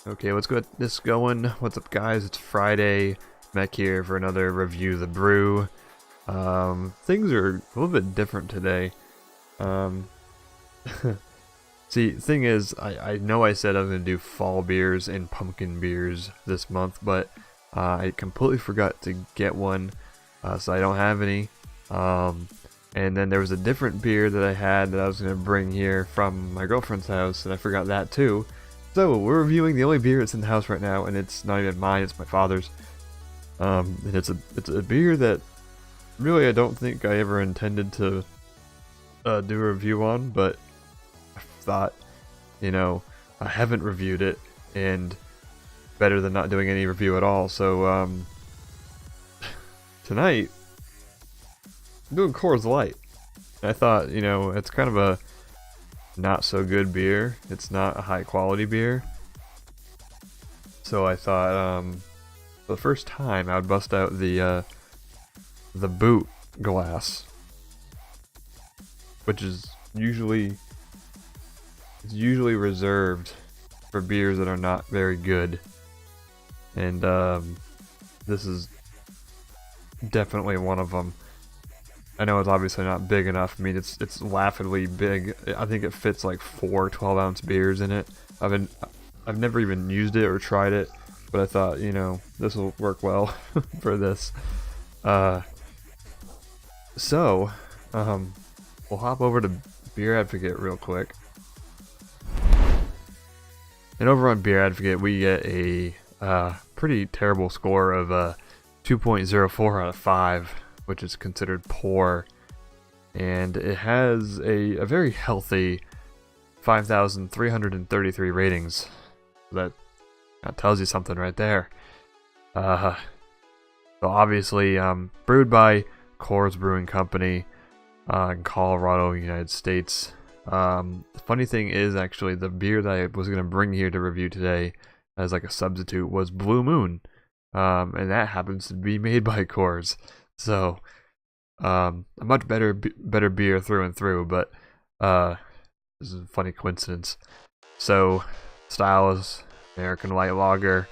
Okay, let's get this going. What's up, guys? It's Friday. Back here for another review of the Brew. Things are a little bit different today. Um, See, thing is, I know I said I was going to do fall beers and pumpkin beers this month, but I completely forgot to get one, so I don't have any. And then there was a different beer that I had that I was going to bring here from my girlfriend's house, and I forgot that too. So we're reviewing the only beer that's in the house right now, and it's not even mine; it's my father's. And it's a beer that really I don't think I ever intended to do a review on, but I thought, I haven't reviewed it, and better than not doing any review at all. So tonight I'm doing Coors Light. I thought, it's kind of a not so good beer. It's not a high quality beer. So I thought, for the first time, I would bust out the boot glass, which is usually reserved for beers that are not very good, and this is definitely one of them. I know it's obviously not big enough. I mean, it's laughably big. I think it fits like 4 12-ounce beers in it. I've never even used it or tried it, but I thought, this will work well for this. So, we'll hop over to Beer Advocate real quick. And over on Beer Advocate, we get a pretty terrible score of 2.04 out of 5, which is considered poor. And it has a very healthy 5,333 ratings. That tells you something right there. So obviously, brewed by Coors Brewing Company in Colorado, United States. The funny thing is, actually, the beer that I was going to bring here to review today as like a substitute was Blue Moon. And that happens to be made by Coors. So, a much better beer through and through, but this is a funny coincidence. So, style is American Light Lager.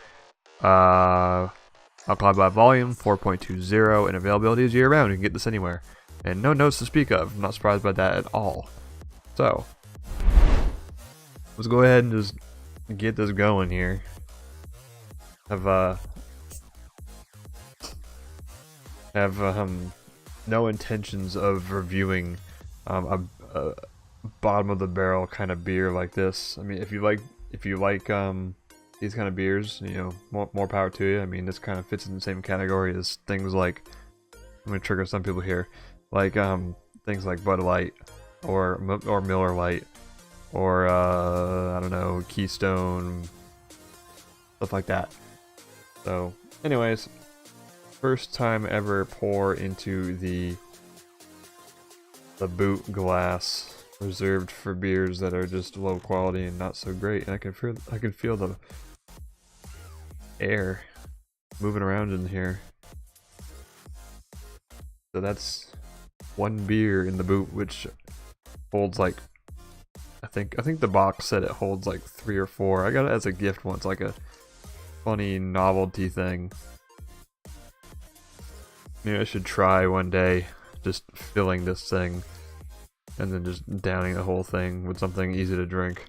Alcohol by volume 4.20, and availability is year-round. You can get this anywhere. And no notes to speak of. I'm not surprised by that at all. So, let's go ahead and just get this going here. Have no intentions of reviewing a bottom of the barrel kind of beer like this. I mean, if you like these kind of beers, more power to you. I mean, this kind of fits in the same category as things like, I'm gonna trigger some people here, like things like Bud Light or Miller Lite or I don't know, Keystone, stuff like that. So, anyways, first time ever pour into the boot glass reserved for beers that are just low quality and not so great. And I can feel the air moving around in here. So that's one beer in the boot, which holds like, I think the box said it holds like 3 or 4. I got it as a gift once, like a funny novelty thing. Maybe I should try one day just filling this thing and then just downing the whole thing with something easy to drink.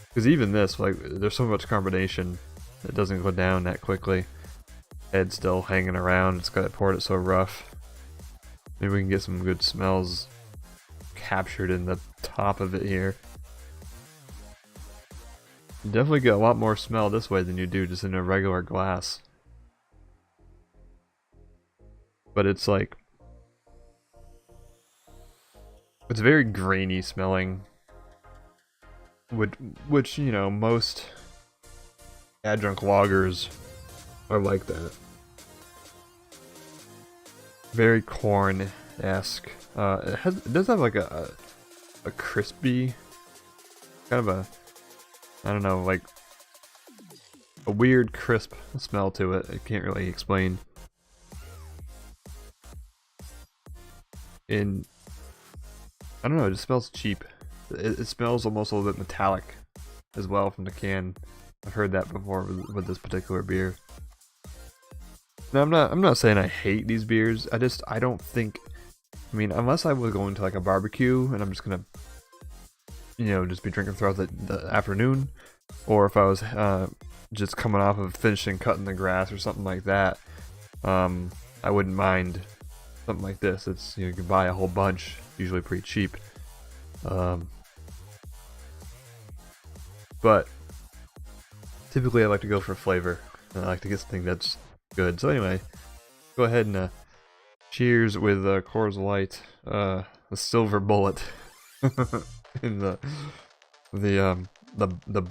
Because even this, like, there's so much carbonation, it doesn't go down that quickly. Head's still hanging around, it's got poured it so rough. Maybe we can get some good smells captured in the top of it here. You definitely get a lot more smell this way than you do just in a regular glass. But it's like, it's very grainy smelling, which most adjunct lagers are like that. Very corn-esque. It does have like a crispy, kind of a, I don't know, like a weird crisp smell to it. I can't really explain. And I don't know, it just smells cheap. It smells almost a little bit metallic as well from the can. I've heard that before with this particular beer. Now I'm not saying I hate these beers. I don't think. I mean, unless I was going to like a barbecue and I'm just gonna, you know, just be drinking throughout the afternoon, or if I was just coming off of finishing cutting the grass or something like that, I wouldn't mind something like this. It's, you know, you can buy a whole bunch, usually pretty cheap. But typically I like to go for flavor. I like to get something that's good. So anyway, go ahead and cheers with Coors Light, the silver bullet in the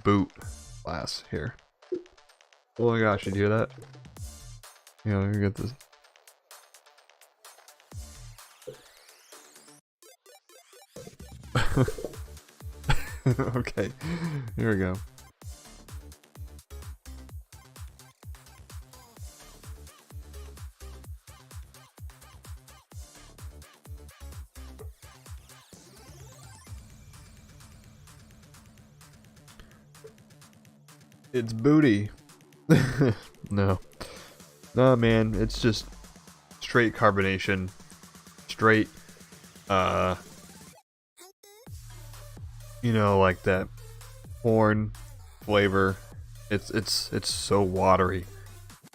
boot glass here. Oh my gosh, you hear that? Yeah, let me get this. Okay, here we go. It's booty. No. No, man, it's just straight carbonation. Straight, you know, like that corn flavor. It's so watery.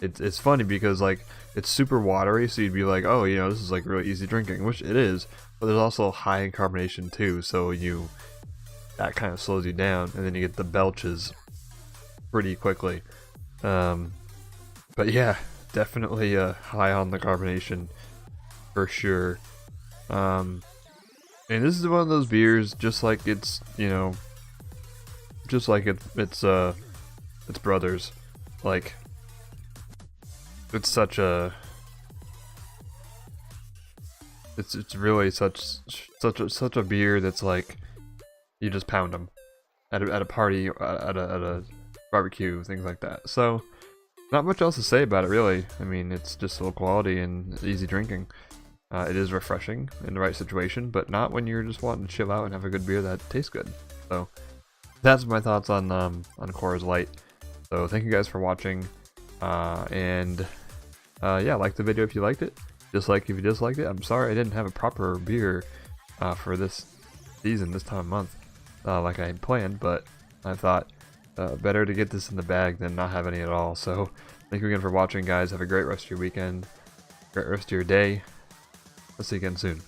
It's funny because like it's super watery, so you'd be like, oh, you know, this is like really easy drinking, which it is. But there's also high in carbonation too, so that kind of slows you down, and then you get the belches pretty quickly. But yeah, definitely high on the carbonation for sure. And this is one of those beers, just like it's, you know, just like it's brothers. Like, it's such a, it's really such a beer that's like, you just pound them at a party, at a barbecue, things like that. So not much else to say about it, really. I mean, it's just low quality and easy drinking. It is refreshing in the right situation, but not when you're just wanting to chill out and have a good beer that tastes good. So that's my thoughts on Coors Light. So thank you guys for watching, and yeah, like the video if you liked it. Dislike if you disliked it. I'm sorry I didn't have a proper beer for this season, this time of month, like I had planned, but I thought better to get this in the bag than not have any at all. So thank you again for watching, guys. Have a great rest of your weekend, great rest of your day. I'll see you again soon.